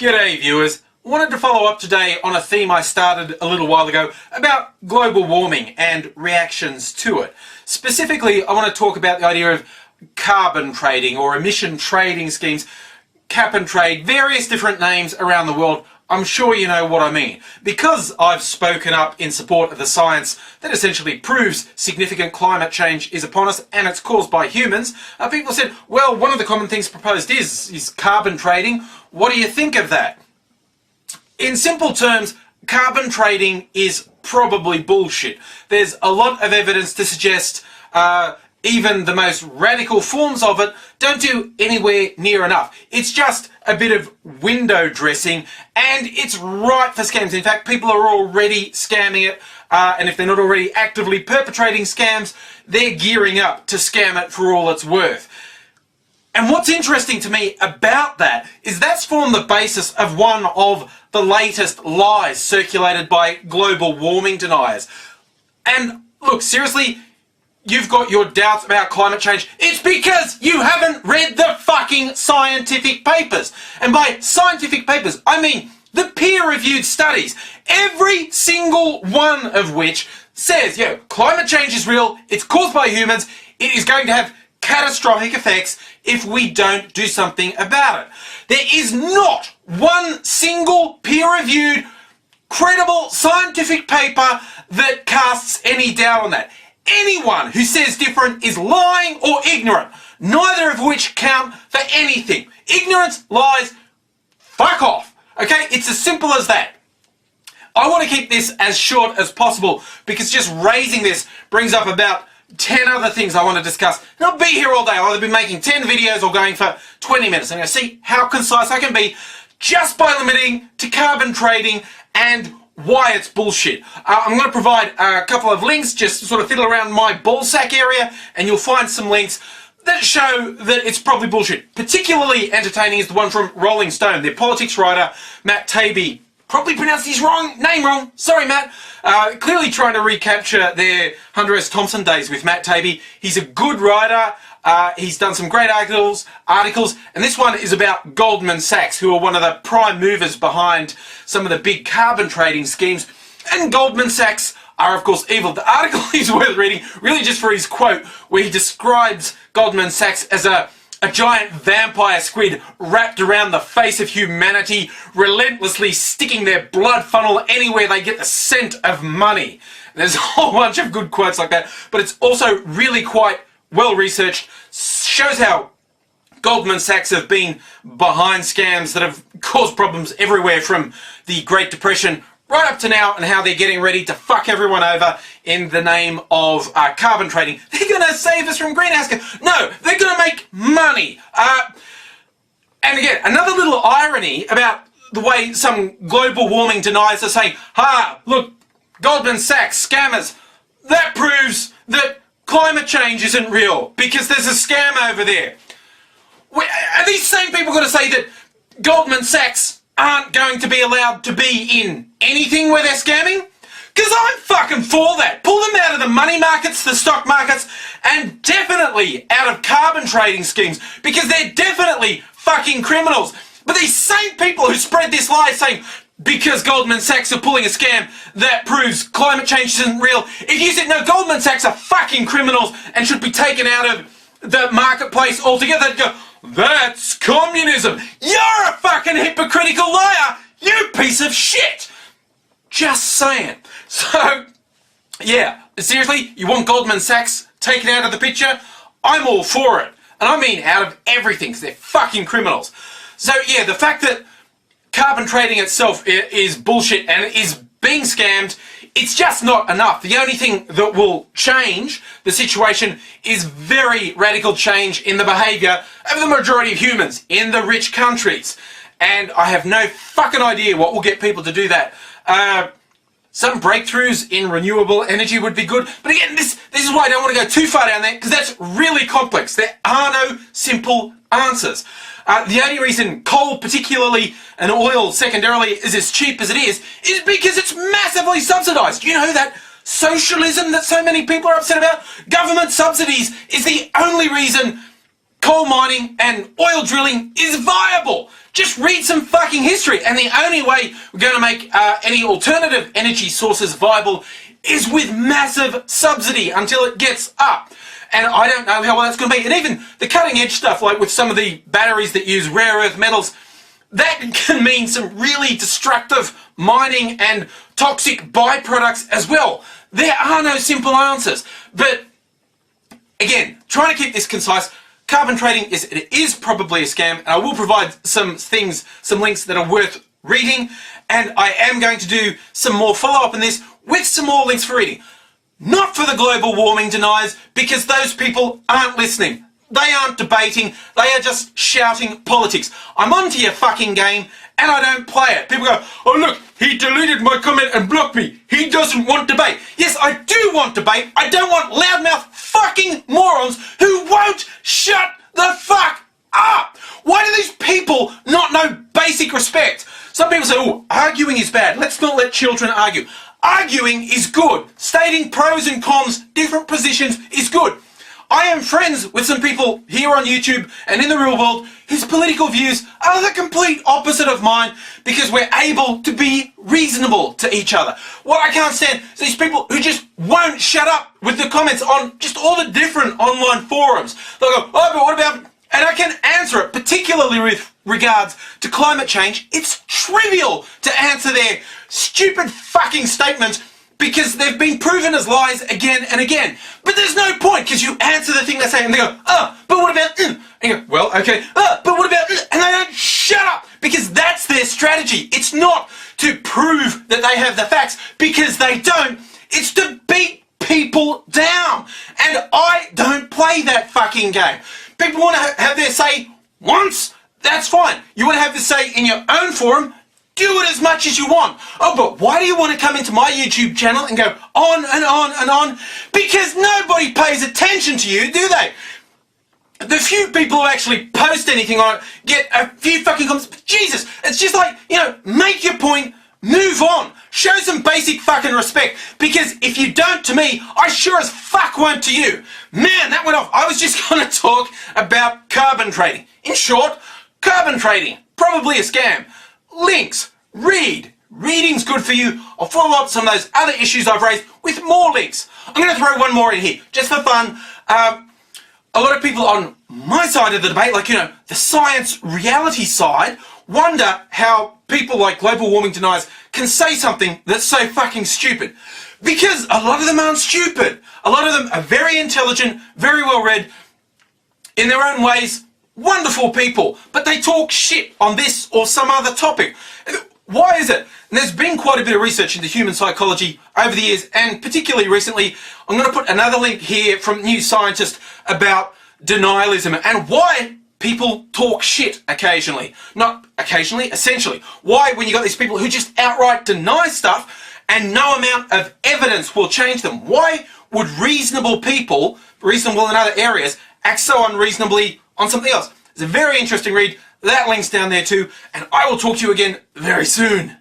G'day viewers, I wanted to follow up today on a theme I started a little while ago about global warming and reactions to it. Specifically, I want to talk about the idea of carbon trading or emission trading schemes, cap and trade, various different names around the world. I'm sure you know what I mean. Because I've spoken up in support of the science that essentially proves significant climate change is upon us and it's caused by humans, people said, well, one of the common things proposed is carbon trading. What do you think of that? In simple terms, carbon trading is probably bullshit. There's a lot of evidence to suggest even the most radical forms of it don't do anywhere near enough. It's just a bit of window dressing and it's ripe for scams. In fact, people are already scamming it, and if they're not already actively perpetrating scams, they're gearing up to scam it for all it's worth. And what's interesting to me about that is that's formed the basis of one of the latest lies circulated by global warming deniers. And look, seriously, you've got your doubts about climate change. It's because you haven't read the fucking scientific papers. And by scientific papers, I mean the peer-reviewed studies. Every single one of which says, climate change is real, it's caused by humans, it is going to have catastrophic effects if we don't do something about it. There is not one single peer-reviewed, credible scientific paper that casts any doubt on that. Anyone who says different is lying or ignorant, neither of which count for anything. Ignorance, lies, fuck off. Okay, it's as simple as that. I want to keep this as short as possible because just raising this brings up about 10 other things I want to discuss. And I'll be here all day. I'll either be making 10 videos or going for 20 minutes. I'm going to see how concise I can be just by limiting to carbon trading and why it's bullshit. I'm going to provide a couple of links, just sort of fiddle around my ballsack area, and you'll find some links that show that it's probably bullshit. Particularly entertaining is the one from Rolling Stone. Their politics writer, Matt Taibbi, probably pronounced his name wrong. Sorry, Matt. Clearly trying to recapture their Hunter S. Thompson days with Matt Taibbi. He's a good writer. He's done some great articles, and this one is about Goldman Sachs, who are one of the prime movers behind some of the big carbon trading schemes. And Goldman Sachs are, of course, evil. The article is worth reading, really just for his quote, where he describes Goldman Sachs as a giant vampire squid wrapped around the face of humanity, relentlessly sticking their blood funnel anywhere they get the scent of money. There's a whole bunch of good quotes like that, but it's also really quite well researched, shows how Goldman Sachs have been behind scams that have caused problems everywhere from the Great Depression right up to now, and how they're getting ready to fuck everyone over in the name of carbon trading. They're going to save us from greenhouse gas. No, they're going to make money. And again, another little irony about the way some global warming deniers are saying, look, Goldman Sachs, scammers, that proves that climate change isn't real because there's a scam over there. Are these same people going to say that Goldman Sachs aren't going to be allowed to be in anything where they're scamming? Because I'm fucking for that. Pull them out of the money markets, the stock markets, and definitely out of carbon trading schemes, because they're definitely fucking criminals. But these same people who spread this lie saying, because Goldman Sachs are pulling a scam, that proves climate change isn't real. If you said, no, Goldman Sachs are fucking criminals and should be taken out of the marketplace altogether, you'd go, that's communism. You're a fucking hypocritical liar, you piece of shit. Just saying. So, yeah, seriously, you want Goldman Sachs taken out of the picture? I'm all for it. And I mean out of everything, because they're fucking criminals. So, yeah, the fact that carbon trading itself is bullshit and is being scammed, it's just not enough. The only thing that will change the situation is very radical change in the behaviour of the majority of humans in the rich countries. And I have no fucking idea what will get people to do that. Some breakthroughs in renewable energy would be good. But again, this is why I don't want to go too far down there, because that's really complex. There are no simple answers. The only reason coal particularly and oil secondarily is as cheap as it is because it's massively subsidised. You know that socialism that so many people are upset about? Government subsidies is the only reason coal mining and oil drilling is viable. Just read some fucking history. And the only way we're going to make any alternative energy sources viable is with massive subsidy until it gets up. And I don't know how well that's going to be. And even the cutting edge stuff, like with some of the batteries that use rare earth metals, that can mean some really destructive mining and toxic byproducts as well. There are no simple answers. But again, trying to keep this concise, carbon trading is probably a scam, and I will provide some links that are worth reading, and I am going to do some more follow-up on this with some more links for reading. Not for the global warming deniers, because those people aren't listening. They aren't debating, they are just shouting politics. I'm onto your fucking game, and I don't play it. People go, oh look, he deleted my comment and blocked me. He doesn't want debate. Yes, I do want debate. I don't want loudmouth fucking morons who won't shut the fuck up. Why do these people not know basic respect? Some people say, oh, arguing is bad. Let's not let children argue. Arguing is good. Stating pros and cons, different positions is good. I am friends with some people here on YouTube and in the real world whose political views are the complete opposite of mine because we're able to be reasonable to each other. What I can't stand is these people who just won't shut up with the comments on just all the different online forums. They'll go, oh, but what about... And I can answer it, particularly with regards to climate change. It's trivial to answer their stupid fucking statements because they've been proven as lies again and again. But there's no point, because you answer the thing they say and they go, oh, but what about... And you go, well, okay, but what about... And they don't shut up, because that's their strategy. It's not to prove that they have the facts, because they don't. It's to beat people down. And I don't play that fucking game. People want to have their say once, that's fine. You want to have the say in your own forum, do it as much as you want. Oh, but why do you want to come into my YouTube channel and go on and on and on? Because nobody pays attention to you, do they? The few people who actually post anything on it get a few fucking comments. But Jesus, it's just like, you know, make your point, move on. Show some basic fucking respect. Because if you don't to me, I sure as fuck won't to you. Man, that went off. I was just going to talk about carbon trading. In short, carbon trading, probably a scam. Links, read. Reading's good for you. I'll follow up some of those other issues I've raised with more links. I'm going to throw one more in here, just for fun. A lot of people on my side of the debate, like, you know, the science reality side, wonder how people like global warming deniers can say something that's so fucking stupid. Because a lot of them aren't stupid. A lot of them are very intelligent, very well read, in their own ways, wonderful people, but they talk shit on this or some other topic. Why is it? And there's been quite a bit of research into human psychology over the years, and particularly recently, I'm going to put another link here from New Scientist about denialism and why people talk shit occasionally. Not occasionally, essentially. Why, when you got these people who just outright deny stuff and no amount of evidence will change them, why would reasonable people, reasonable in other areas, act so unreasonably on something else? It's a very interesting read. That link's down there too, and I will talk to you again very soon.